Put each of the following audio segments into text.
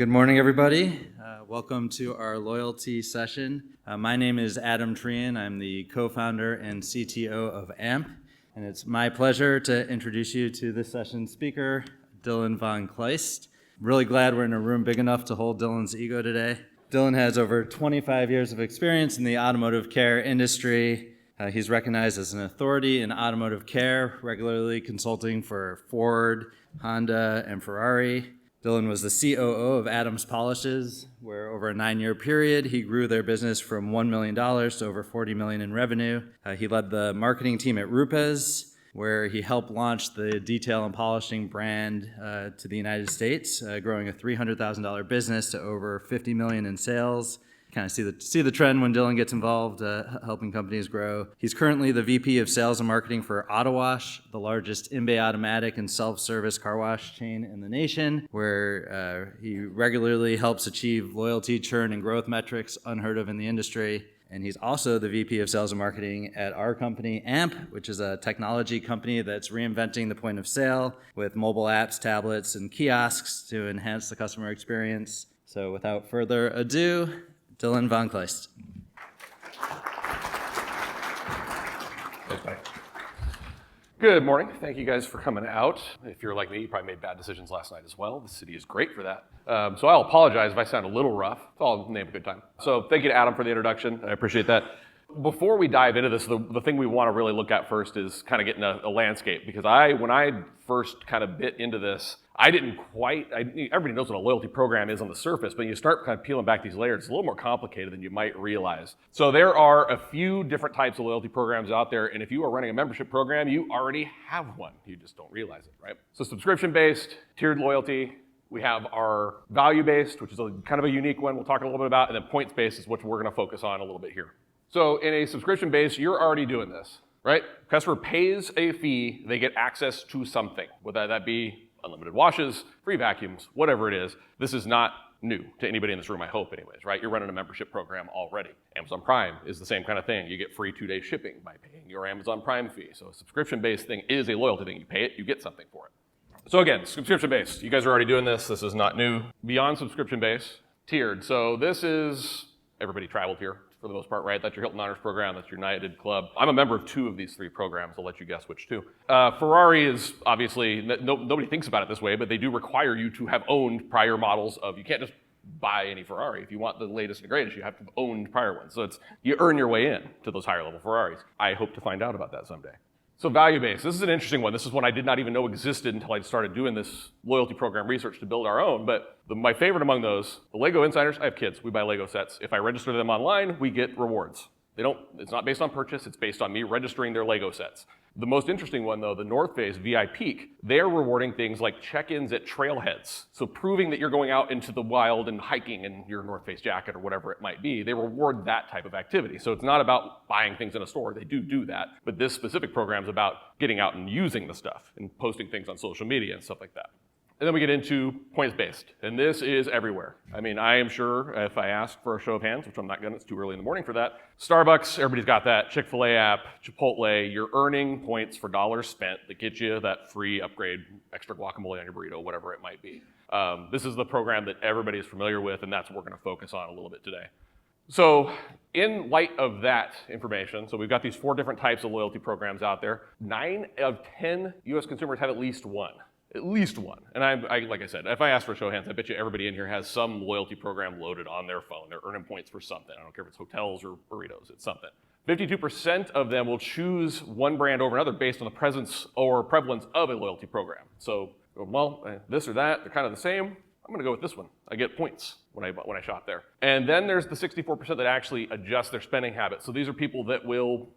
Good morning, everybody. Welcome to our loyalty session. My name is Adam Trian. I'm the co-founder and CTO of AMP, and it's my pleasure to introduce you to this session's speaker, Dylan von Kleist. Really glad we're in a room big enough to hold Dylan's ego today. Dylan has over 25 years of experience in the automotive care industry. He's recognized as an authority in automotive care, regularly consulting for Ford, Honda, and Ferrari. Dylan was the COO of Adams Polishes, where over a 9-year period, he grew their business from $1 million to over $40 million in revenue. He led the marketing team at Rupes, where he helped launch the detail and polishing brand to the United States, growing a $300,000 business to over $50 million in sales. Kind of see the trend when Dylan gets involved, helping companies grow. He's currently the VP of Sales and Marketing for AutoWash, the largest in-bay automatic and self-service car wash chain in the nation, where he regularly helps achieve loyalty, churn, and growth metrics unheard of in the industry. And he's also the VP of Sales and Marketing at our company, AMP, which is a technology company that's reinventing the point of sale with mobile apps, tablets, and kiosks to enhance the customer experience. So without further ado, Dylan von Kleist. Thanks, Mike. Good morning. Thank you guys for coming out. If you're like me, you probably made bad decisions last night as well. The city is great for that. So I'll apologize if I sound a little rough. I'll name a good time. So thank you to Adam for the introduction. I appreciate that. Before we dive into this, the thing we want to really look at first is kind of getting a landscape, because when I first kind of bit into this, everybody knows what a loyalty program is on the surface, but you start kind of peeling back these layers, it's a little more complicated than you might realize. So there are a few different types of loyalty programs out there, and if you are running a membership program, you already have one. You just don't realize it, right? So subscription-based, tiered loyalty. We have our value-based, which is kind of a unique one we'll talk a little bit about, and then points-based is what we're going to focus on a little bit here. So in a subscription base, you're already doing this, right? Customer pays a fee, they get access to something, whether that be unlimited washes, free vacuums, whatever it is. This is not new to anybody in this room, I hope anyways, right? You're running a membership program already. Amazon Prime is the same kind of thing. You get free 2-day shipping by paying your Amazon Prime fee. So a subscription-based thing is a loyalty thing. You pay it, you get something for it. So again, subscription-based. You guys are already doing this. This is not new. Beyond subscription-based, tiered. So this is, everybody traveled here for the most part, right? That's your Hilton Honors program, that's your United Club. I'm a member of 2 of these 3 programs. I'll let you guess which 2. Ferrari is obviously, nobody thinks about it this way, but they do require you to have owned prior models of, you can't just buy any Ferrari. If you want the latest and greatest, you have to have owned prior ones. So you earn your way in to those higher level Ferraris. I hope to find out about that someday. So value-based, this is an interesting one. This is one I did not even know existed until I started doing this loyalty program research to build our own. But my favorite among those, the Lego Insiders, I have kids, we buy Lego sets. If I register them online, we get rewards. It's not based on purchase, it's based on me registering their Lego sets. The most interesting one though, the North Face VI Peak, they're rewarding things like check-ins at trailheads. So proving that you're going out into the wild and hiking in your North Face jacket or whatever it might be, they reward that type of activity. So it's not about buying things in a store, they do that, but this specific program is about getting out and using the stuff and posting things on social media and stuff like that. And then we get into points-based, and this is everywhere. I mean, I am sure if I ask for a show of hands, which I'm not gonna, it's too early in the morning for that, Starbucks, everybody's got that, Chick-fil-A app, Chipotle, you're earning points for dollars spent that get you that free upgrade, extra guacamole on your burrito, whatever it might be. This is the program that everybody is familiar with, and that's what we're gonna focus on a little bit today. So in light of that information, so we've got these 4 different types of loyalty programs out there. 9 out of 10 US consumers have at least one. At least one. And I like I said, if I ask for a show of hands, I bet you everybody in here has some loyalty program loaded on their phone. They're earning points for something. I don't care if it's hotels or burritos, it's something. 52% of them will choose one brand over another based on the presence or prevalence of a loyalty program. So, well, this or that, they're kind of the same. I'm gonna go with this one. I get points when I shop there. And then there's the 64% that actually adjust their spending habits. So these are people that will,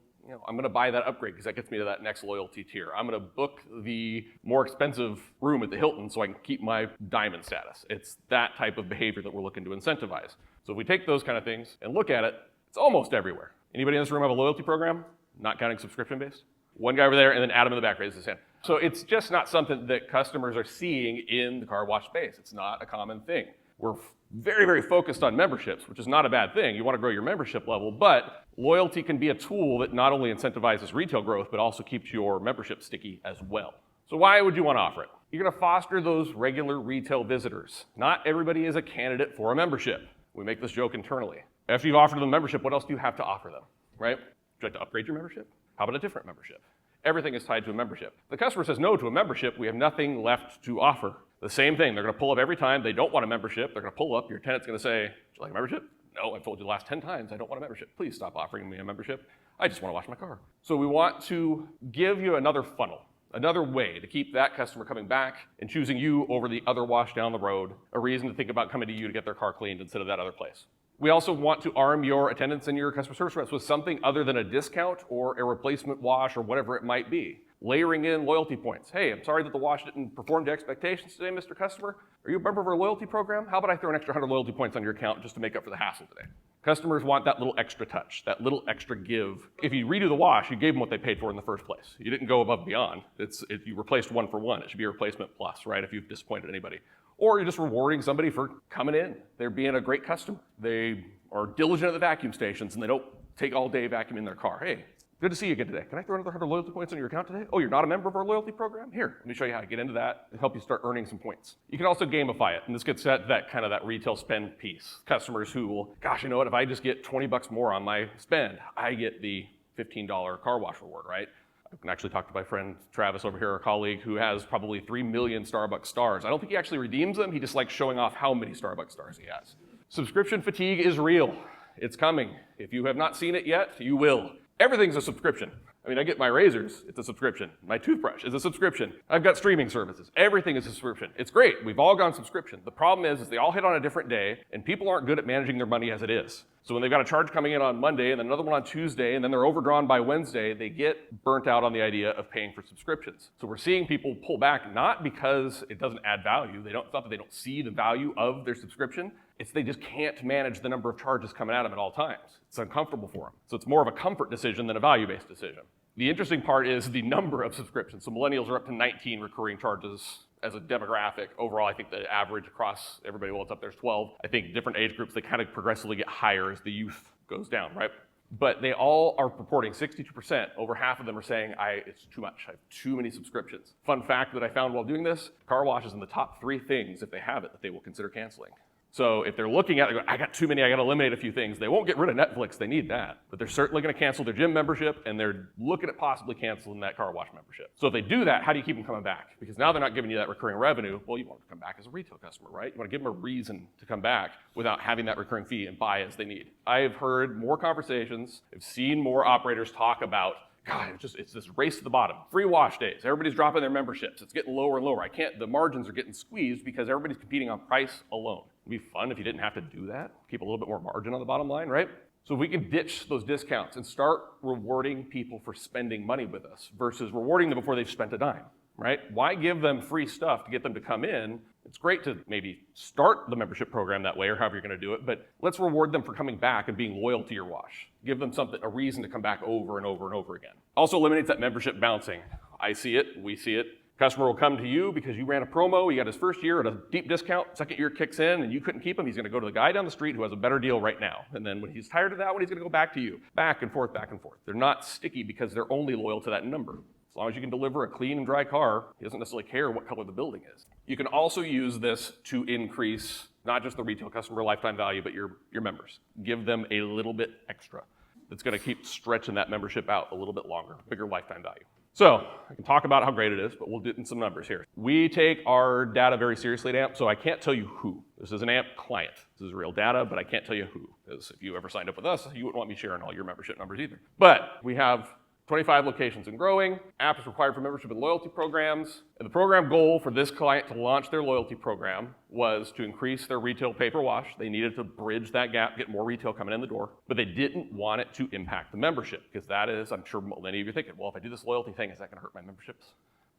I'm gonna buy that upgrade because that gets me to that next loyalty tier. I'm gonna book the more expensive room at the Hilton so I can keep my diamond status. It's that type of behavior that we're looking to incentivize. So if we take those kind of things and look at it, it's almost everywhere. Anybody in this room have a loyalty program? Not counting subscription-based? One guy over there, and then Adam in the back raises his hand. So it's just not something that customers are seeing in the car wash space. It's not a common thing. We're very, very focused on memberships, which is not a bad thing. You want to grow your membership level, but loyalty can be a tool that not only incentivizes retail growth, but also keeps your membership sticky as well. So why would you want to offer it? You're going to foster those regular retail visitors. Not everybody is a candidate for a membership. We make this joke internally. After you've offered them membership, what else do you have to offer them, right? Would you like to upgrade your membership? How about a different membership? Everything is tied to a membership. If the customer says no to a membership, we have nothing left to offer. The same thing, they're going to pull up every time they don't want a membership. They're going to pull up, your tenant's going to say, would you like a membership? No, I've told you the last 10 times I don't want a membership. Please stop offering me a membership. I just want to wash my car. So we want to give you another funnel, another way to keep that customer coming back and choosing you over the other wash down the road, a reason to think about coming to you to get their car cleaned instead of that other place. We also want to arm your attendants and your customer service reps with something other than a discount or a replacement wash or whatever it might be. Layering in loyalty points. Hey, I'm sorry that the wash didn't perform to expectations today, Mr. Customer. Are you a member of our loyalty program? How about I throw an extra 100 loyalty points on your account just to make up for the hassle today? Customers want that little extra touch, that little extra give. If you redo the wash, you gave them what they paid for in the first place. You didn't go above and beyond. If you replaced one for one, it should be a replacement plus, right, if you've disappointed anybody. Or you're just rewarding somebody for coming in. They're being a great customer. They are diligent at the vacuum stations and they don't take all day vacuuming their car. Hey, good to see you again today. Can I throw another 100 loyalty points on your account today? Oh, you're not a member of our loyalty program? Here, let me show you how to get into that and help you start earning some points. You can also gamify it, and this gets at that kind of that retail spend piece. Customers who will, gosh, you know what, if I just get 20 bucks more on my spend, I get the $15 car wash reward, right? I can actually talk to my friend Travis over here, our colleague, who has probably 3 million Starbucks stars. I don't think he actually redeems them. He just likes showing off how many Starbucks stars he has. Subscription fatigue is real. It's coming. If you have not seen it yet, you will. Everything's a subscription. I mean, I get my razors, it's a subscription. My toothbrush is a subscription. I've got streaming services. Everything is a subscription. It's great. We've all gone subscription. The problem is they all hit on a different day, and people aren't good at managing their money as it is. So when they've got a charge coming in on Monday, and then another one on Tuesday, and then they're overdrawn by Wednesday, they get burnt out on the idea of paying for subscriptions. So we're seeing people pull back, not because it doesn't add value. It's not that they don't see the value of their subscription. It's they just can't manage the number of charges coming at them at all times. It's uncomfortable for them. So it's more of a comfort decision than a value-based decision. The interesting part is the number of subscriptions. So millennials are up to 19 recurring charges as a demographic. Overall, I think the average across everybody, well, it's up there is 12. I think different age groups, they kind of progressively get higher as the youth goes down, right? But they all are reporting 62%. Over half of them are saying, it's too much. I have too many subscriptions. Fun fact that I found while doing this, car wash is in the top 3 things, if they have it, that they will consider canceling. So if they're looking at it, I got too many, I got to eliminate a few things. They won't get rid of Netflix, they need that. But they're certainly going to cancel their gym membership, and they're looking at possibly canceling that car wash membership. So if they do that, how do you keep them coming back? Because now they're not giving you that recurring revenue. Well, you want them to come back as a retail customer, right? You want to give them a reason to come back without having that recurring fee and buy as they need. I have heard more conversations, I've seen more operators talk about, God, it's this race to the bottom. Free wash days. Everybody's dropping their memberships. It's getting lower and lower. The margins are getting squeezed because everybody's competing on price alone. It'd be fun if you didn't have to do that. Keep a little bit more margin on the bottom line, right? So if we can ditch those discounts and start rewarding people for spending money with us versus rewarding them before they've spent a dime, right? Why give them free stuff to get them to come in? It's great to maybe start the membership program that way or however you're going to do it, but let's reward them for coming back and being loyal to your wash. Give them a reason to come back over and over and over again. Also eliminates that membership bouncing. I see it, we see it. Customer will come to you because you ran a promo, he got his first year at a deep discount, second year kicks in and you couldn't keep him, he's going to go to the guy down the street who has a better deal right now. And then when he's tired of that one, he's going to go back to you. Back and forth, back and forth. They're not sticky because they're only loyal to that number. As long as you can deliver a clean and dry car, he doesn't necessarily care what color the building is. You can also use this to increase not just the retail customer lifetime value, but your members. Give them a little bit extra. That's going to keep stretching that membership out a little bit longer, bigger lifetime value. So I can talk about how great it is, but we'll do it in some numbers here. We take our data very seriously at AMP, so I can't tell you who. This is an AMP client. This is real data, but I can't tell you who. Because if you ever signed up with us, you wouldn't want me sharing all your membership numbers either. But we have 25 locations and growing. App is required for membership and loyalty programs. And the program goal for this client to launch their loyalty program was to increase their retail paper wash. They needed to bridge that gap, get more retail coming in the door, but they didn't want it to impact the membership because that is, I'm sure many of you are thinking, well, if I do this loyalty thing, is that going to hurt my memberships?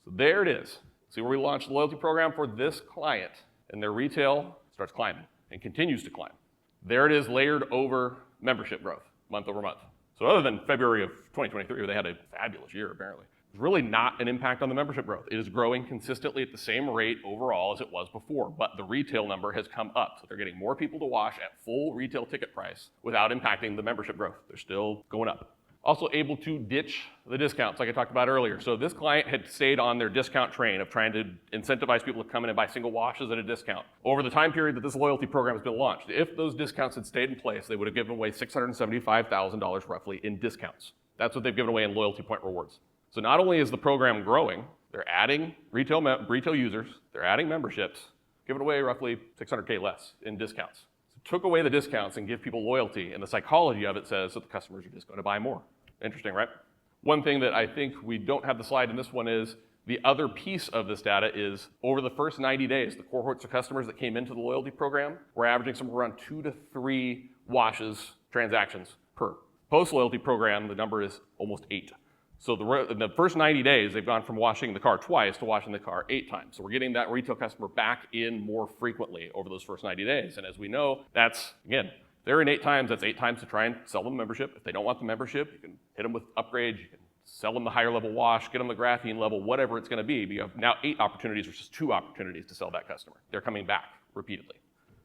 So there it is. See where we launched the loyalty program for this client, and their retail starts climbing and continues to climb. There it is layered over membership growth, month over month. So other than February of 2023, where they had a fabulous year apparently, there's really not an impact on the membership growth. It is growing consistently at the same rate overall as it was before, but the retail number has come up. So they're getting more people to wash at full retail ticket price without impacting the membership growth. They're still going up. Also able to ditch the discounts like I talked about earlier. So this client had stayed on their discount train of trying to incentivize people to come in and buy single washes at a discount. Over the time period that this loyalty program has been launched, if those discounts had stayed in place, they would have given away $675,000 roughly in discounts. That's what they've given away in loyalty point rewards. So not only is the program growing, they're adding retail users, they're adding memberships, giving away roughly $600K less in discounts. So took away the discounts and give people loyalty, and the psychology of it says that the customers are just going to buy more. Interesting, right? One thing that I think we don't have the slide in this one is the other piece of this data is over the first 90 days, the cohorts of customers that came into the loyalty program were averaging somewhere around 2 to 3 washes transactions per. Post-loyalty program, the number is almost 8. So in the first 90 days, they've gone from washing the car twice to washing the car 8 times. So we're getting that retail customer back in more frequently over those first 90 days. And as we know, that's, again, they're in 8 times, that's 8 times to try and sell them membership. If they don't want the membership, you can hit them with upgrades, you can sell them the higher level wash, get them the graphene level, whatever it's gonna be. But you have now 8 opportunities versus 2 opportunities to sell that customer. They're coming back repeatedly.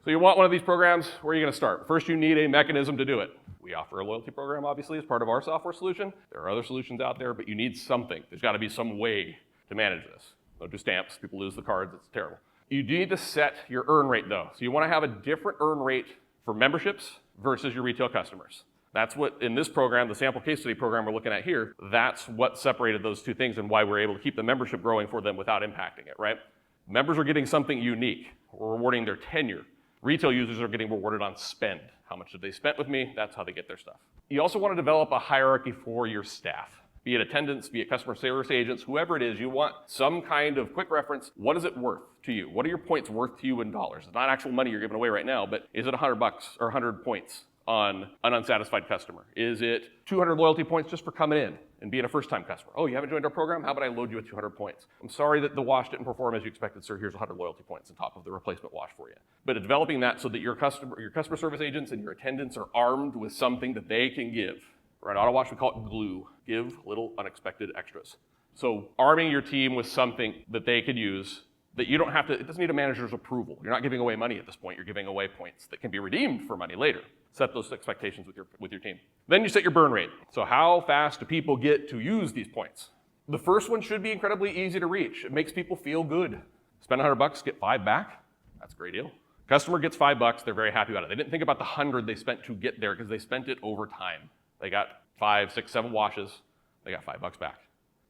So you want one of these programs, where are you gonna start? First, you need a mechanism to do it. We offer a loyalty program, obviously, as part of our software solution. There are other solutions out there, but you need something. There's gotta be some way to manage this. Don't do stamps, people lose the cards, it's terrible. You need to set your earn rate though. So you wanna have a different earn rate for memberships versus your retail customers. That's what, in this program, the sample case study program we're looking at here, that's what separated those two things and why we're able to keep the membership growing for them without impacting it, right? Members are getting something unique. We're rewarding their tenure. Retail users are getting rewarded on spend. How much have they spent with me? That's how they get their stuff. You also want to develop a hierarchy for your staff. Be it attendants, be it customer service agents, whoever it is, you want some kind of quick reference. What is it worth to you? What are your points worth to you in dollars? It's not actual money you're giving away right now, but is it $100 or 100 points on an unsatisfied customer? Is it 200 loyalty points just for coming in and being a first-time customer? Oh, you haven't joined our program? How about I load you with 200 points? I'm sorry that the wash didn't perform as you expected, sir. Here's 100 loyalty points on top of the replacement wash for you. But developing that so that your customer service agents and your attendants are armed with something that they can give. Right, auto wash, we call it glue. Give little unexpected extras. So arming your team with something that they could use that you don't have to, it doesn't need a manager's approval. You're not giving away money at this point. You're giving away points that can be redeemed for money later. Set those expectations with your team. Then you set your burn rate. So how fast do people get to use these points? The first one should be incredibly easy to reach. It makes people feel good. Spend $100, get 5 back. That's a great deal. Customer gets $5, they're very happy about it. They didn't think about the 100 they spent to get there because they spent it over time. They got 5, 6, 7 washes, they got $5 back.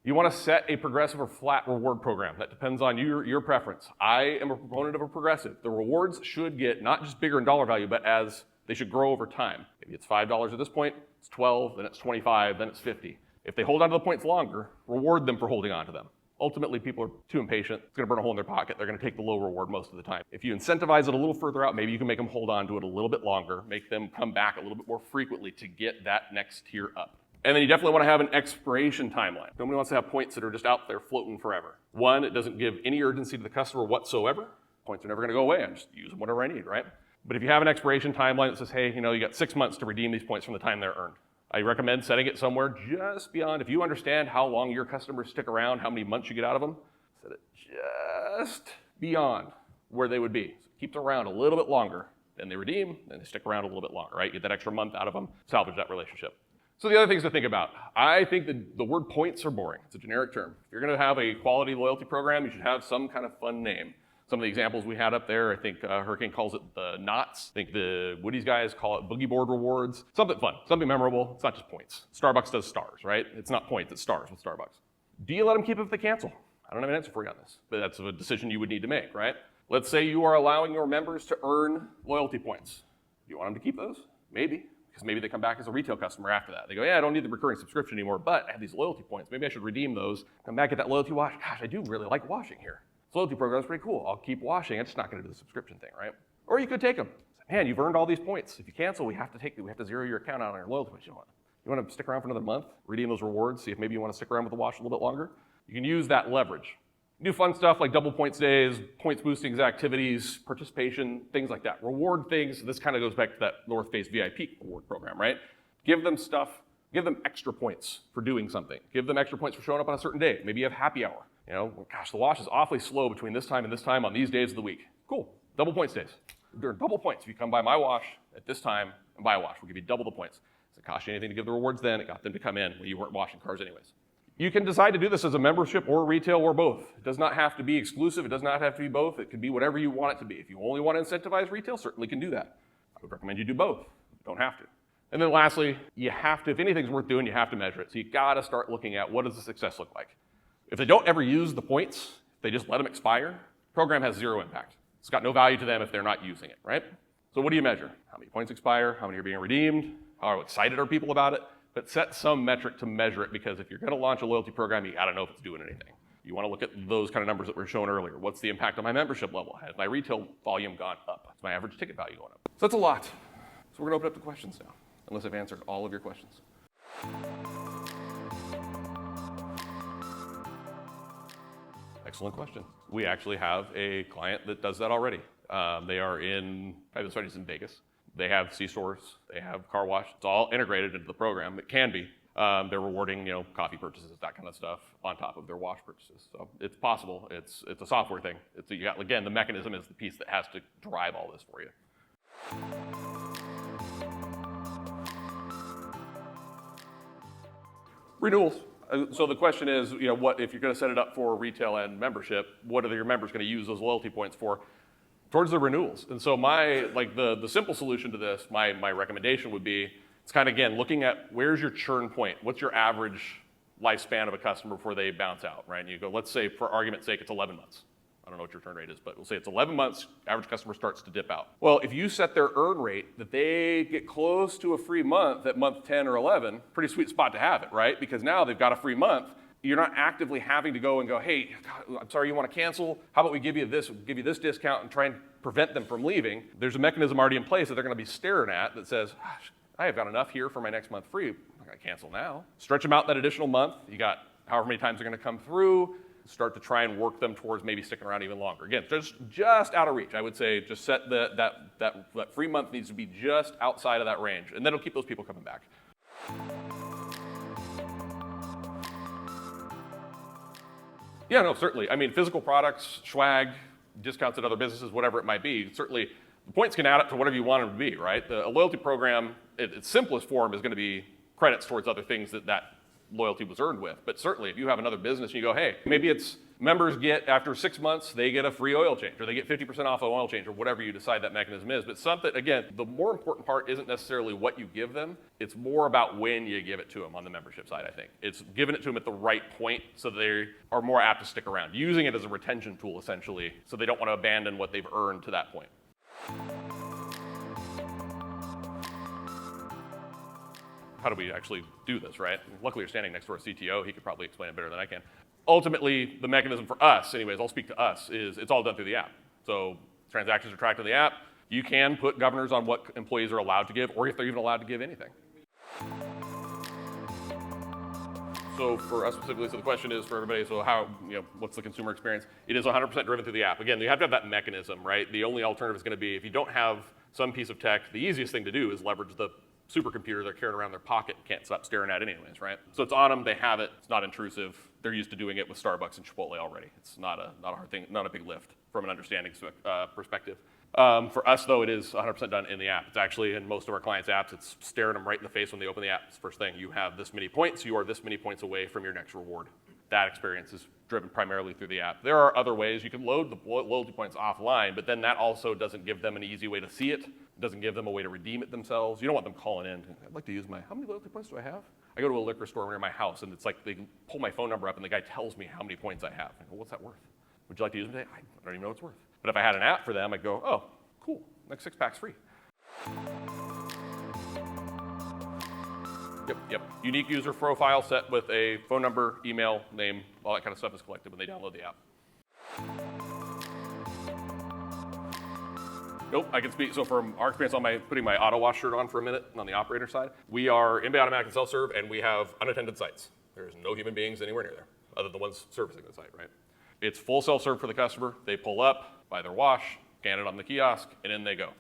You want to set a progressive or flat reward program. That depends on your preference. I am a proponent of a progressive. The rewards should get not just bigger in dollar value, but as they should grow over time. Maybe it's $5 at this point, it's 12, then it's 25, then it's 50. If they hold on to the points longer, reward them for holding on to them. Ultimately, people are too impatient. It's going to burn a hole in their pocket. They're going to take the low reward most of the time. If you incentivize it a little further out, maybe you can make them hold on to it a little bit longer, make them come back a little bit more frequently to get that next tier up. And then you definitely want to have an expiration timeline. Nobody wants to have points that are just out there floating forever. One, it doesn't give any urgency to the customer whatsoever. Points are never going to go away. I just use them whenever I need, right? But if you have an expiration timeline that says, hey, you got 6 months to redeem these points from the time they're earned. I recommend setting it somewhere just beyond. If you understand how long your customers stick around, how many months you get out of them, set it just beyond where they would be. So it keeps them around a little bit longer. Then they redeem, then they stick around a little bit longer, right? Get that extra month out of them, salvage that relationship. So the other things to think about. I think that the word points are boring. It's a generic term. If you're going to have a quality loyalty program, you should have some kind of fun name. Some of the examples we had up there, I think Hurricane calls it the knots. I think the Woody's guys call it boogie board rewards. Something fun, something memorable. It's not just points. Starbucks does stars, right? It's not points, it's stars with Starbucks. Do you let them keep it if they cancel? I don't have an answer for you on this, but that's a decision you would need to make, right? Let's say you are allowing your members to earn loyalty points. Do you want them to keep those? Maybe, because maybe they come back as a retail customer after that. They go, yeah, I don't need the recurring subscription anymore, but I have these loyalty points. Maybe I should redeem those, come back, get that loyalty wash. Gosh, I do really like washing here. This loyalty program is pretty cool. I'll keep washing. I'm just not going to do the subscription thing, right? Or you could take them. Man, you've earned all these points. If you cancel, we have to zero your account out on your loyalty points. You want to stick around for another month, redeem those rewards, see if maybe you want to stick around with the wash a little bit longer. You can use that leverage. Do fun stuff like double points days, points boosting activities, participation, things like that. Reward things. This kind of goes back to that North Face VIP reward program, right? Give them stuff. Give them extra points for doing something. Give them extra points for showing up on a certain day. Maybe you have happy hour. Gosh, the wash is awfully slow between this time and this time on these days of the week. Cool, double points days. There are double points if you come by my wash at this time and buy a wash. We'll give you double the points. Does it cost you anything to give the rewards then? It got them to come in when you weren't washing cars anyways. You can decide to do this as a membership or retail or both. It does not have to be exclusive. It does not have to be both. It can be whatever you want it to be. If you only want to incentivize retail, certainly can do that. I would recommend you do both. You don't have to. And then lastly, you have to, if anything's worth doing, you have to measure it. So you gotta start looking at what does the success look like. If they don't ever use the points, if they just let them expire, the program has zero impact. It's got no value to them if they're not using it, right? So what do you measure? How many points expire? How many are being redeemed? How excited are people about it? But set some metric to measure it, because if you're gonna launch a loyalty program, you gotta know if it's doing anything. You wanna look at those kind of numbers that were shown earlier. What's the impact on my membership level? Has my retail volume gone up? Has my average ticket value going up? So that's a lot. So we're gonna open up the questions now, unless I've answered all of your questions. Excellent question. We actually have a client that does that already. They are in private studies in Vegas. They have C-stores, they have car wash. It's all integrated into the program. It can be. They're rewarding, coffee purchases, that kind of stuff on top of their wash purchases. So it's possible. It's a software thing. Again, the mechanism is the piece that has to drive all this for you. Renewals. So the question is, what if you're going to set it up for retail and membership? What are your members going to use those loyalty points for? Towards the renewals. And so the simple solution to this, my recommendation would be, it's kind of, again, looking at where's your churn point? What's your average lifespan of a customer before they bounce out, right? And you go, let's say, for argument's sake, it's 11 months. I don't know what your churn rate is, but we'll say it's 11 months, average customer starts to dip out. Well, if you set their earn rate that they get close to a free month at month 10 or 11, pretty sweet spot to have it, right? Because now they've got a free month. You're not actively having to go and go, hey, God, I'm sorry you want to cancel. How about we give you this discount and try and prevent them from leaving? There's a mechanism already in place that they're going to be staring at that says, gosh, I have got enough here for my next month free. I'm not going to cancel now. Stretch them out that additional month. You got however many times they're going to come through. Start to try and work them towards maybe sticking around even longer. Again, just out of reach. I would say just set that free month needs to be just outside of that range, and then it'll keep those people coming back. Yeah, no, certainly. I mean, physical products, swag, discounts at other businesses, whatever it might be, certainly the points can add up to whatever you want them to be, right? A loyalty program, its simplest form is going to be credits towards other things that loyalty was earned with. But certainly if you have another business and you go, hey, maybe it's members get, after 6 months, they get a free oil change, or they get 50% off an oil change, or whatever you decide that mechanism is. But something, again, the more important part isn't necessarily what you give them, it's more about when you give it to them on the membership side, I think. It's giving it to them at the right point so they are more apt to stick around, using it as a retention tool, essentially, so they don't want to abandon what they've earned to that point. How do we actually do this, right? Luckily, you're standing next to our CTO. He could probably explain it better than I can. Ultimately, the mechanism for us, anyways, I'll speak to us, is it's all done through the app. So transactions are tracked in the app. You can put governors on what employees are allowed to give, or if they're even allowed to give anything. So for us specifically, so the question is for everybody, so how, what's the consumer experience? It is 100% driven through the app. Again, you have to have that mechanism, right? The only alternative is going to be, if you don't have some piece of tech, the easiest thing to do is leverage the supercomputer they're carrying around in their pocket and can't stop staring at anyways, right? So it's on them, they have it, it's not intrusive. They're used to doing it with Starbucks and Chipotle already. It's not a hard thing, not a big lift from an understanding perspective. For us, though, it is 100% done in the app. It's actually in most of our clients' apps, it's staring them right in the face when they open the app. It's the first thing, you have this many points, you are this many points away from your next reward. That experience is driven primarily through the app. There are other ways. You can load the loyalty points offline, but then that also doesn't give them an easy way to see it. It doesn't give them a way to redeem it themselves. You don't want them calling in, I'd like to use how many loyalty points do I have? I go to a liquor store near my house, and it's like they pull my phone number up, and the guy tells me how many points I have. I go, what's that worth? Would you like to use them today? I don't even know what it's worth. But if I had an app for them, I'd go, oh, cool, next 6-pack's free. Yep. Unique user profile set with a phone number, email, name, all that kind of stuff is collected when they download the app. Nope, I can speak. So from our experience on putting my auto wash shirt on for a minute on the operator side, we are inbound, automatic, and self-serve, and we have unattended sites. There's no human beings anywhere near there, other than the ones servicing the site, right? It's full self-serve for the customer. They pull up, buy their wash, scan it on the kiosk, and in they go.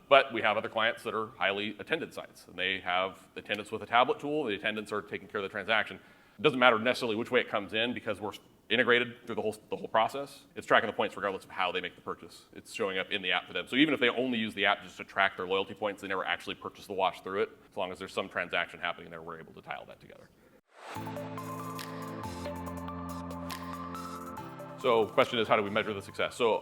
But we have other clients that are highly attended sites, and they have attendants with a tablet tool. The attendants are taking care of the transaction. It doesn't matter necessarily which way it comes in, because we're integrated through the whole process. It's tracking the points regardless of how they make the purchase. It's showing up in the app for them. So even if they only use the app just to track their loyalty points, they never actually purchase the watch through it. As long as there's some transaction happening there, we're able to tie all that together. So the question is, how do we measure the success? So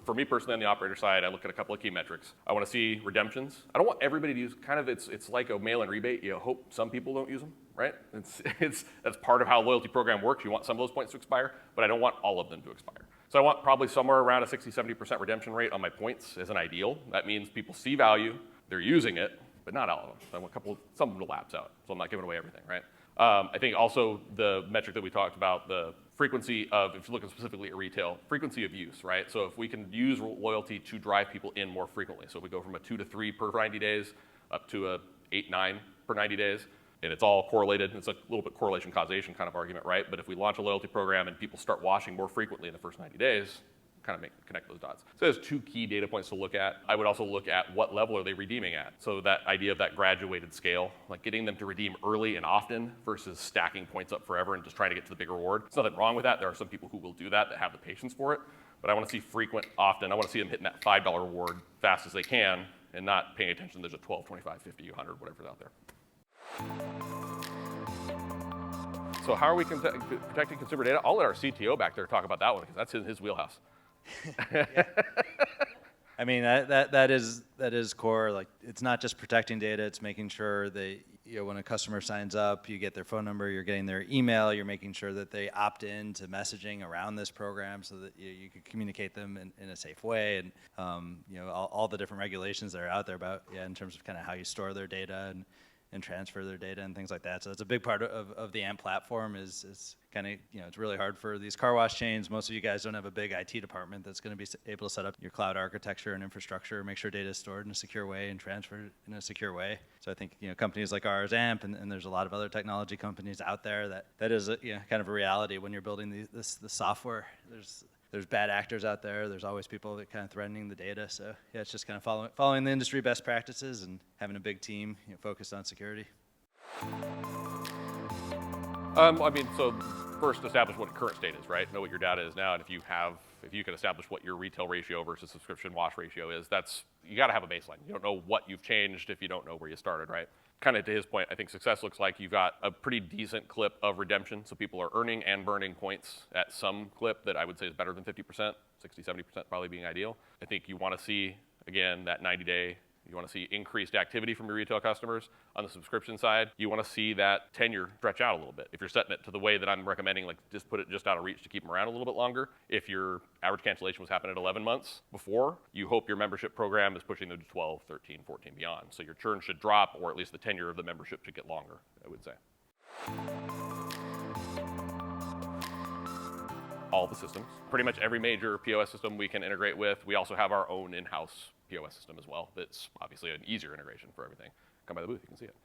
for me personally on the operator side, I look at a couple of key metrics. I want to see redemptions. I don't want everybody to use it's like a mail-in rebate. You hope some people don't use them, right? That's part of how a loyalty program works. You want some of those points to expire, but I don't want all of them to expire. So I want probably somewhere around a 60-70% redemption rate on my points as an ideal. That means people see value, they're using it, but not all of them. So I want some of them to lapse out. So I'm not giving away everything, right? I think also the metric that we talked about, the frequency of, if you're looking specifically at retail, frequency of use, right? So if we can use loyalty to drive people in more frequently, so if we go from a 2 to 3 per 90 days up to a 8, 9 per 90 days, and it's all correlated, it's a little bit correlation causation kind of argument, right? But if we launch a loyalty program and people start washing more frequently in the first 90 days, kind of connect those dots. So there's 2 key data points to look at. I would also look at what level are they redeeming at. So that idea of that graduated scale, like getting them to redeem early and often versus stacking points up forever and just trying to get to the big reward. There's nothing wrong with that. There are some people who will do that have the patience for it. But I want to see frequent, often. I want to see them hitting that $5 reward fast as they can and not paying attention there's a 12, 25, 50, 100, whatever's out there. So how are we protecting consumer data? I'll let our CTO back there talk about that one because that's in his wheelhouse. I mean, that is core. Like, it's not just protecting data, it's making sure that, when a customer signs up, you get their phone number, you're getting their email, you're making sure that they opt in to messaging around this program so that you can communicate them in a safe way, and all the different regulations that are out there about in terms of kind of how you store their data and transfer their data and things like that. So that's a big part of the AMP platform is kind of, it's really hard for these car wash chains. Most of you guys don't have a big IT department that's going to be able to set up your cloud architecture and infrastructure, make sure data is stored in a secure way and transferred in a secure way. So I think, companies like ours, AMP, and there's a lot of other technology companies out there that is kind of a reality when you're building the software. There's bad actors out there. There's always people that kind of threatening the data. So yeah, it's just kind of following the industry best practices and having a big team focused on security. So first establish what the current state is, right? Know what your data is now, and if you can establish what your retail ratio versus subscription wash ratio is, you got to have a baseline. You don't know what you've changed if you don't know where you started, right? Kind of to his point, I think success looks like you've got a pretty decent clip of redemption, so people are earning and burning points at some clip that I would say is better than 50%, 60, 70% probably being ideal. I think you want to see, again, that 90-day, you want to see increased activity from your retail customers. On the subscription side, you want to see that tenure stretch out a little bit. If you're setting it to the way that I'm recommending, like just put it just out of reach to keep them around a little bit longer. If your average cancellation was happening at 11 months before, you hope your membership program is pushing them to 12, 13, 14, beyond. So your churn should drop, or at least the tenure of the membership should get longer, I would say. All the systems. Pretty much every major POS system we can integrate with. We also have our own in-house POS system as well. That's obviously an easier integration for everything. Come by the booth, you can see it.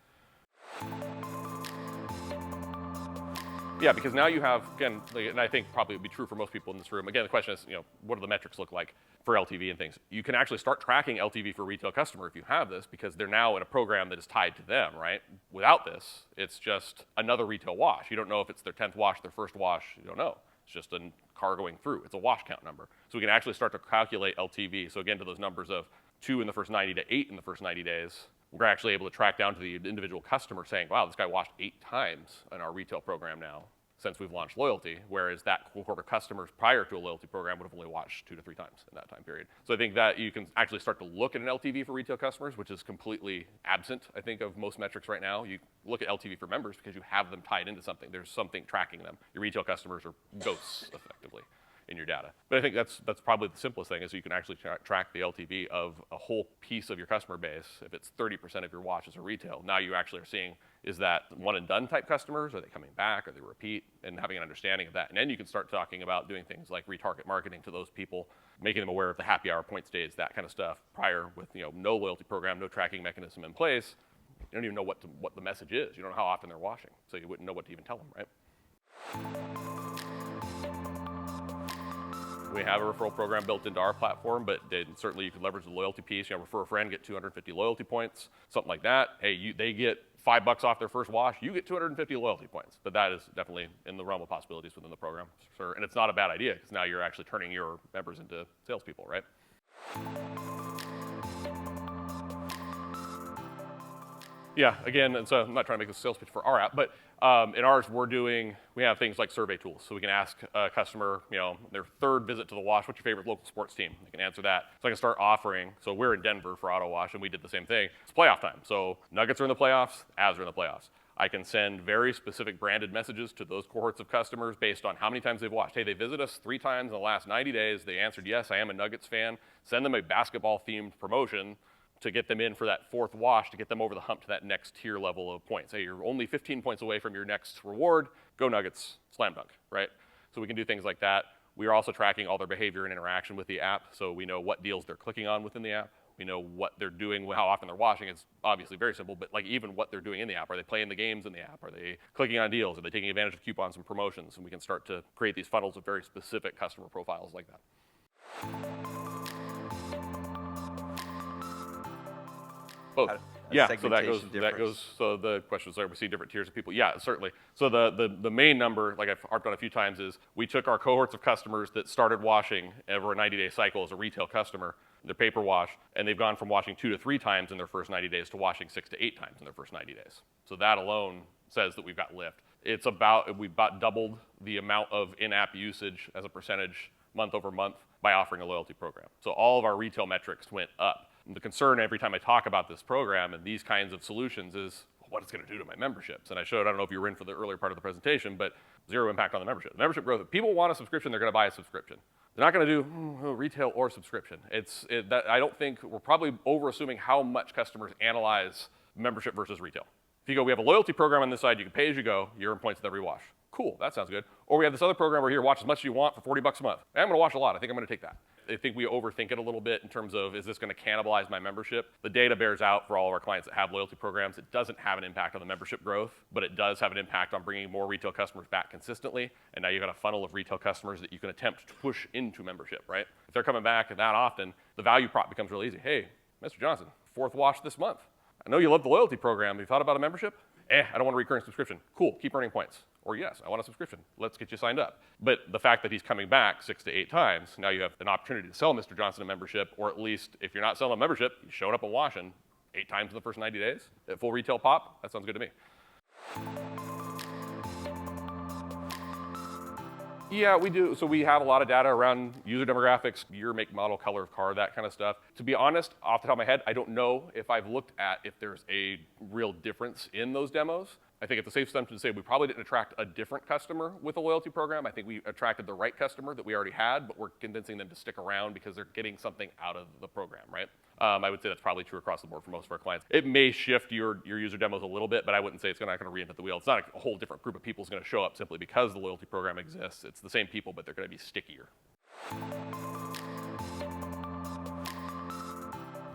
Yeah, because now you have, again, and I think probably would be true for most people in this room. Again, the question is, what do the metrics look like for LTV and things? You can actually start tracking LTV for a retail customer if you have this, because they're now in a program that is tied to them, right? Without this, it's just another retail wash. You don't know if it's their 10th wash, their first wash. You don't know. It's just a car going through. It's a wash count number. So we can actually start to calculate LTV. So again, to those numbers of 2 in the first 90 to 8 in the first 90 days, we're actually able to track down to the individual customer saying, wow, this guy washed 8 times in our retail program now since we've launched loyalty, whereas that cohort of customers prior to a loyalty program would have only watched 2 to 3 times in that time period. So I think that you can actually start to look at an LTV for retail customers, which is completely absent, I think, of most metrics right now. You look at LTV for members because you have them tied into something. There's something tracking them. Your retail customers are ghosts, effectively, in your data. But I think that's probably the simplest thing, is you can actually track the LTV of a whole piece of your customer base. If it's 30% of your watches are retail, now you actually are seeing, is that one and done type customers? Are they coming back? Are they repeat? And having an understanding of that. And then you can start talking about doing things like retarget marketing to those people, making them aware of the happy hour point stays, that kind of stuff, prior with no loyalty program, no tracking mechanism in place. You don't even know what the message is. You don't know how often they're washing, so you wouldn't know what to even tell them, right? We have a referral program built into our platform, but then certainly you can leverage the loyalty piece. Refer a friend, get 250 loyalty points, something like that. Hey, they get $5 off their first wash, you get 250 loyalty points. But that is definitely in the realm of possibilities within the program. Sure. And it's not a bad idea because now you're actually turning your members into salespeople, right? Yeah, again, and so I'm not trying to make this a sales pitch for our app, but in ours, we have things like survey tools. So we can ask a customer, their third visit to the wash, what's your favorite local sports team? They can answer that. So I can start offering, so we're in Denver for Auto Wash, and we did the same thing. It's playoff time. So Nuggets are in the playoffs, Avs are in the playoffs. I can send very specific branded messages to those cohorts of customers based on how many times they've watched. Hey, they visited us 3 times in the last 90 days. They answered, yes, I am a Nuggets fan. Send them a basketball-themed promotion to get them in for that 4th wash, to get them over the hump to that next tier level of points. Hey, you're only 15 points away from your next reward. Go Nuggets, slam dunk, right? So we can do things like that. We are also tracking all their behavior and interaction with the app, so we know what deals they're clicking on within the app. We know what they're doing, how often they're washing. It's obviously very simple, but even what they're doing in the app. Are they playing the games in the app? Are they clicking on deals? Are they taking advantage of coupons and promotions? And we can start to create these funnels of very specific customer profiles like that. Both. Yeah, so that goes, so the question is, we see different tiers of people. Yeah, certainly. So the main number, like I've harped on a few times, is we took our cohorts of customers that started washing over a 90-day cycle as a retail customer, their paper wash, and they've gone from washing 2 to 3 times in their first 90 days to washing 6 to 8 times in their first 90 days. So that alone says that we've got lift. We've about doubled the amount of in-app usage as a percentage month over month by offering a loyalty program. So all of our retail metrics went up. And the concern every time I talk about this program and these kinds of solutions is what it's going to do to my memberships. And I don't know if you were in for the earlier part of the presentation, but 0 impact on the membership. The membership growth, if people want a subscription, they're going to buy a subscription. They're not going to do retail or subscription. I don't think we're probably over-assuming how much customers analyze membership versus retail. If you go, we have a loyalty program on this side, you can pay as you go, you earn points with every wash. Cool, that sounds good. Or we have this other program where here, watch as much as you want for $40 a month. I'm going to watch a lot. I think I'm going to take that. I think we overthink it a little bit in terms of, is this going to cannibalize my membership? The data bears out for all of our clients that have loyalty programs. It doesn't have an impact on the membership growth, but it does have an impact on bringing more retail customers back consistently. And now you've got a funnel of retail customers that you can attempt to push into membership, right? If they're coming back that often, the value prop becomes real easy. Hey, Mr. Johnson, 4th wash this month. I know you love the loyalty program. Have you thought about a membership? I don't want a recurring subscription. Cool, keep earning points. Or yes, I want a subscription. Let's get you signed up. But the fact that he's coming back 6 to 8 times, now you have an opportunity to sell Mr. Johnson a membership, or at least if you're not selling a membership, he's showing up and washing 8 times in the first 90 days at full retail pop. That sounds good to me. Yeah, we do. So we have a lot of data around user demographics, year, make, model, color of car, that kind of stuff. To be honest, off the top of my head, I don't know if I've looked at if there's a real difference in those demos. I think it's a safe assumption to say we probably didn't attract a different customer with a loyalty program. I think we attracted the right customer that we already had, but we're convincing them to stick around because they're getting something out of the program, right? I would say that's probably true across the board for most of our clients. It may shift your user demos a little bit, but I wouldn't say it's not going to reinvent the wheel. It's not a whole different group of people is going to show up simply because the loyalty program exists. It's the same people, but they're going to be stickier.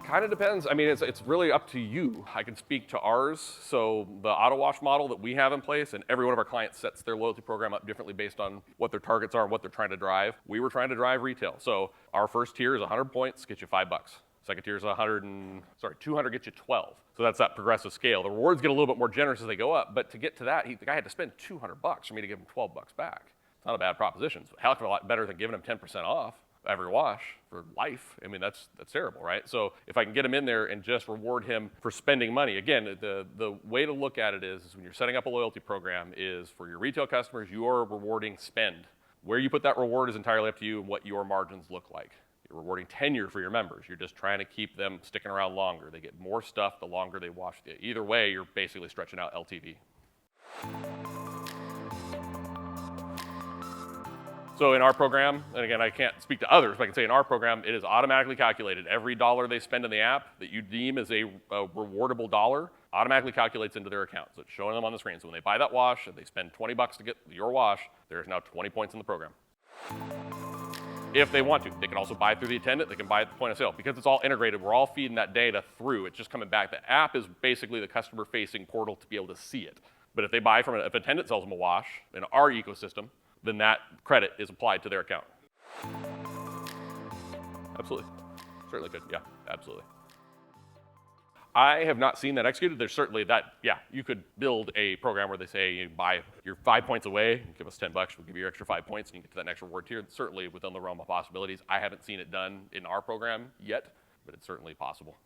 Kind of depends. I mean, it's really up to you. I can speak to ours. So the auto wash model that we have in place, and every one of our clients sets their loyalty program up differently based on what their targets are and what they're trying to drive. We were trying to drive retail. So our first tier is 100 points, get you $5. Second tier is 200 gets you 12. So that's that progressive scale. The rewards get a little bit more generous as they go up, but to get to that, the guy had to spend $200 for me to give him $12 back. It's not a bad proposition. It's a hell of a lot better than giving him 10% off every wash for life. I mean, that's terrible, right? So if I can get him in there and just reward him for spending money, again, the way to look at it is when you're setting up a loyalty program is for your retail customers, you are rewarding spend. Where you put that reward is entirely up to you and what your margins look like. You're rewarding tenure for your members. You're just trying to keep them sticking around longer. They get more stuff the longer they wash it. Either way, you're basically stretching out LTV. So in our program, and again, I can't speak to others, but I can say in our program, it is automatically calculated. Every dollar they spend in the app that you deem as a rewardable dollar automatically calculates into their account. So it's showing them on the screen. So when they buy that wash and they spend $20 to get your wash, there's now 20 points in the program. If they want to. They can also buy through the attendant. They can buy at the point of sale. Because it's all integrated, we're all feeding that data through. It's just coming back. The app is basically the customer-facing portal to be able to see it. But if they buy from if an attendant sells them a wash in our ecosystem, then that credit is applied to their account. Absolutely. Certainly could. Yeah, absolutely. I have not seen that executed. There's certainly that, yeah, you could build a program where they say, you buy, you're 5 points away, give us $10, we'll give you your extra 5 points, and you get to that next reward tier. It's certainly within the realm of possibilities. I haven't seen it done in our program yet, but it's certainly possible.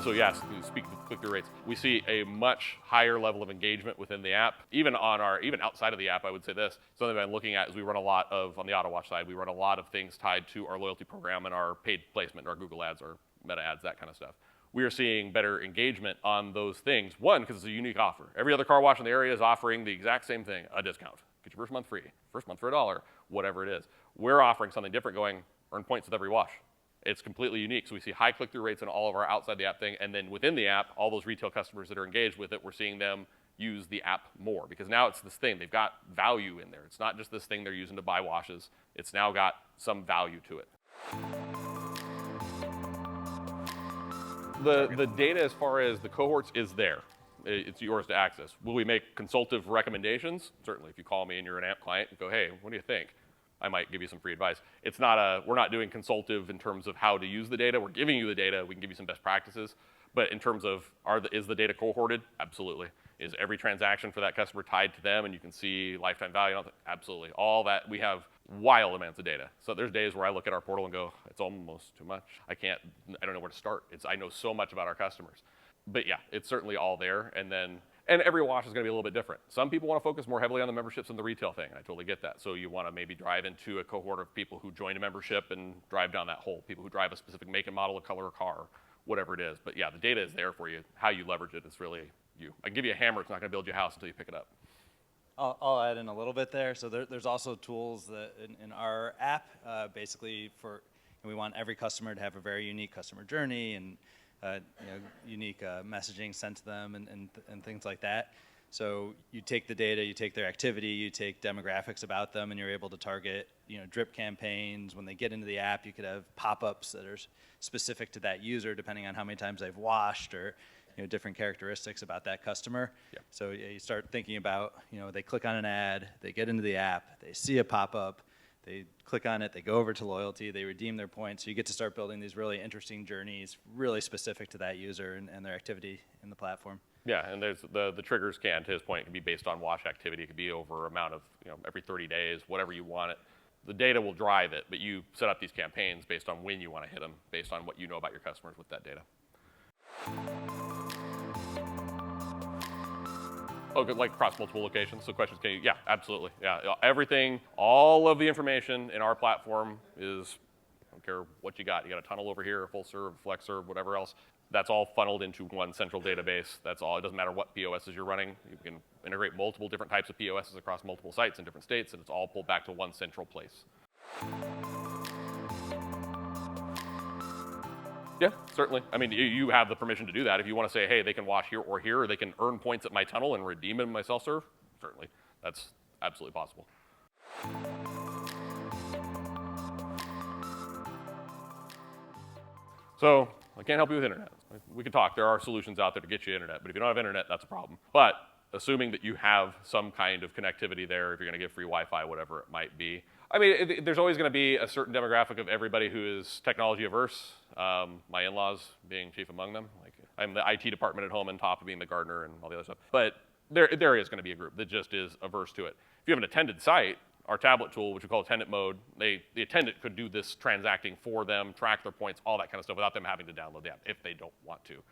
So yes, speaking of click-through rates, we see a much higher level of engagement within the app. Even outside of the app, I would say this. Something I've been looking at is we run a lot of, on the AutoWatch side, we run a lot of things tied to our loyalty program and our paid placement, our Google ads, our Meta ads, that kind of stuff. We are seeing better engagement on those things. One, because it's a unique offer. Every other car wash in the area is offering the exact same thing, a discount. Get your first month free, first month for $1, whatever it is. We're offering something different, going, earn points with every wash. It's completely unique. So we see high click-through rates in all of our outside the app thing. And then within the app, all those retail customers that are engaged with it, we're seeing them use the app more. Because now it's this thing. They've got value in there. It's not just this thing they're using to buy washes. It's now got some value to it. The data as far as the cohorts is there. It's yours to access. Will we make consultative recommendations? Certainly. If you call me and you're an AMP client and go, hey, what do you think? I might give you some free advice. We're not doing consultative in terms of how to use the data. We're giving you the data. We can give you some best practices. But in terms of, is the data cohorted? Absolutely. Is every transaction for that customer tied to them and you can see lifetime value? Absolutely. All that, we have wild amounts of data. So there's days where I look at our portal and go, it's almost too much. I don't know where to start. I know so much about our customers. But yeah, it's certainly all there. And every wash is going to be a little bit different. Some people want to focus more heavily on the memberships than the retail thing, and I totally get that. So you want to maybe drive into a cohort of people who join a membership and drive down that hole, people who drive a specific make and model, a color, a car, whatever it is. But yeah, the data is there for you. How you leverage it is really you. I can give you a hammer. It's not going to build you a house until you pick it up. I'll add in a little bit there. So there's also tools that in our app, basically we want every customer to have a very unique customer journey and unique messaging sent to them and things like that. So you take the data, you take their activity, you take demographics about them, and you're able to target drip campaigns. When they get into the app, you could have pop-ups that are specific to that user depending on how many times they've washed or different characteristics about that customer. Yeah. So you start thinking about, they click on an ad, they get into the app, they see a pop-up, they click on it, they go over to loyalty, they redeem their points. So you get to start building these really interesting journeys, really specific to that user and their activity in the platform. Yeah, and there's the triggers to his point, can be based on wash activity. It could be over amount of, every 30 days, whatever you want it. The data will drive it, but you set up these campaigns based on when you want to hit them, based on what you know about your customers with that data. Oh, good, like across multiple locations. So questions, yeah, absolutely. Yeah, everything, all of the information in our platform is, I don't care what you got. You got a tunnel over here, a full serve, flex serve, whatever else. That's all funneled into one central database. That's all. It doesn't matter what POSs you're running. You can integrate multiple different types of POSs across multiple sites in different states, and it's all pulled back to one central place. Yeah, certainly. I mean, you have the permission to do that. If you want to say, hey, they can wash here, or they can earn points at my tunnel and redeem them in my self-serve, certainly. That's absolutely possible. So I can't help you with internet. We can talk. There are solutions out there to get you internet, but if you don't have internet, that's a problem. But assuming that you have some kind of connectivity there, if you're going to get free Wi-Fi, whatever it might be. I mean, there's always going to be a certain demographic of everybody who is technology averse. My in-laws being chief among them. Like, I'm the IT department at home on top of being the gardener and all the other stuff. But there is going to be a group that just is averse to it. If you have an attended site, our tablet tool, which we call attendant mode, the attendant could do this transacting for them, track their points, all that kind of stuff without them having to download the app if they don't want to.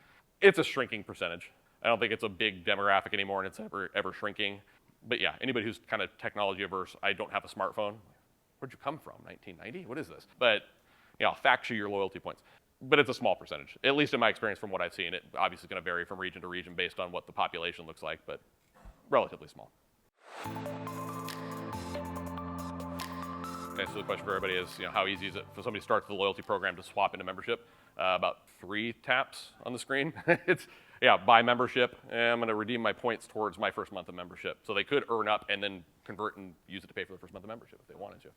It's a shrinking percentage. I don't think it's a big demographic anymore, and it's ever shrinking. But yeah, anybody who's kind of technology averse, I don't have a smartphone. Where'd you come from, 1990? What is this? But I'll fact you your loyalty points. But it's a small percentage, at least in my experience from what I've seen. It obviously is going to vary from region to region based on what the population looks like, but relatively small. Okay, so the question for everybody is, how easy is it for somebody to start the loyalty program to swap into membership? About 3 taps on the screen. Buy membership, and I'm going to redeem my points towards my first month of membership. So they could earn up and then convert and use it to pay for the first month of membership if they wanted to.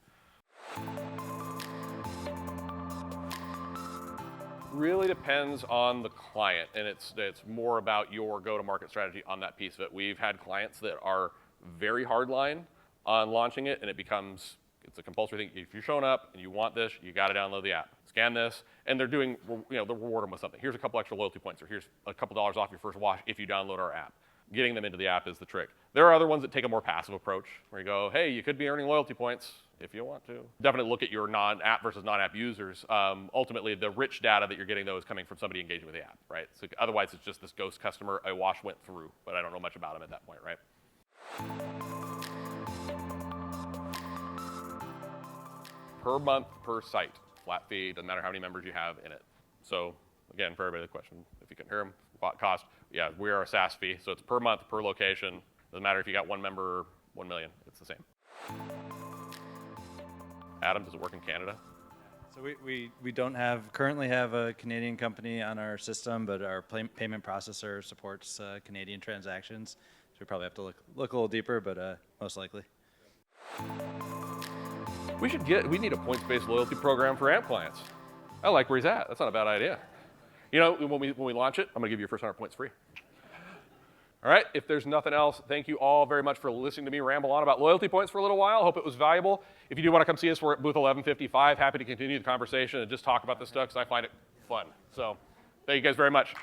Really depends on the client, and it's more about your go-to-market strategy on that piece of it. We've had clients that are very hardline on launching it, and It's a compulsory thing. If you're showing up and you want this, you got to download the app. Scan this, and they're doing, they'll reward them with something. Here's a couple extra loyalty points, or here's a couple dollars off your first wash if you download our app. Getting them into the app is the trick. There are other ones that take a more passive approach, where you go, hey, you could be earning loyalty points if you want to. Definitely look at your non-app versus non-app users. Ultimately, the rich data that you're getting, though, is coming from somebody engaging with the app, right? So otherwise, it's just this ghost customer a wash went through, but I don't know much about him at that point, right? Per month, per site, flat fee, doesn't matter how many members you have in it. So again, for everybody, the question, if you can hear them, what cost? Yeah, we are a SaaS fee, so it's per month, per location. Doesn't matter if you got 1 member or 1 million, it's the same. Adam, does it work in Canada? So we don't currently have a Canadian company on our system, but our payment processor supports Canadian transactions. So we probably have to look a little deeper, but most likely. We need a points-based loyalty program for AMP clients. I like where he's at. That's not a bad idea. You know, when we launch it, I'm going to give you your first 100 points free. All right, if there's nothing else, thank you all very much for listening to me ramble on about loyalty points for a little while. Hope it was valuable. If you do want to come see us, we're at booth 1155. Happy to continue the conversation and just talk about this stuff because I find it fun. So thank you guys very much.